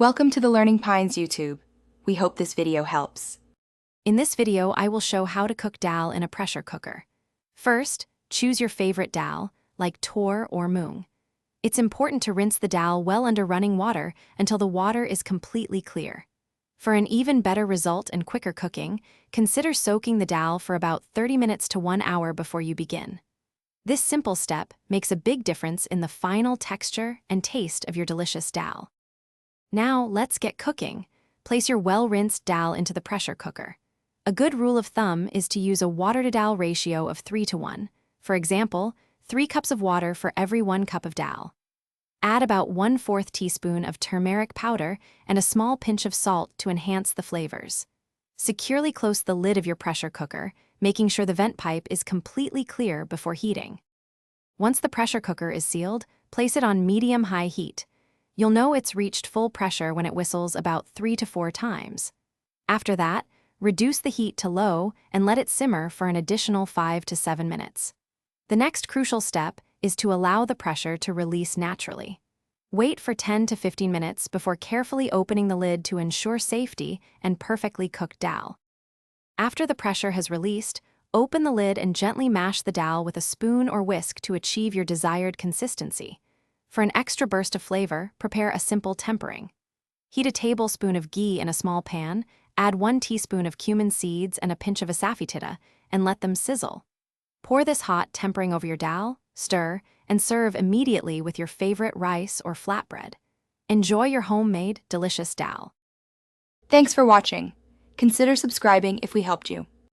Welcome to the Learning Pines YouTube. We hope this video helps. In this video, I will show how to cook dal in a pressure cooker. First, choose your favorite dal, like tur or mung. It's important to rinse the dal well under running water until the water is completely clear. For an even better result and quicker cooking, consider soaking the dal for about 30 minutes to 1 hour before you begin. This simple step makes a big difference in the final texture and taste of your delicious dal. Now, let's get cooking. Place your well-rinsed dal into the pressure cooker. A good rule of thumb is to use a water-to-dal ratio of 3:1. For example, 3 cups of water for every 1 cup of dal. Add about 1/4 teaspoon of turmeric powder and a small pinch of salt to enhance the flavors. Securely close the lid of your pressure cooker, making sure the vent pipe is completely clear before heating. Once the pressure cooker is sealed, place it on medium-high heat. You'll know it's reached full pressure when it whistles about 3 to 4 times. After that, reduce the heat to low and let it simmer for an additional 5 to 7 minutes. The next crucial step is to allow the pressure to release naturally. Wait for 10 to 15 minutes before carefully opening the lid to ensure safety and perfectly cooked dal. After the pressure has released, open the lid and gently mash the dal with a spoon or whisk to achieve your desired consistency. For an extra burst of flavor, prepare a simple tempering. Heat a tablespoon of ghee in a small pan, add 1 teaspoon of cumin seeds and a pinch of asafoetida, and let them sizzle. Pour this hot tempering over your dal, stir, and serve immediately with your favorite rice or flatbread. Enjoy your homemade, delicious dal. Thanks for watching. Consider subscribing if we helped you.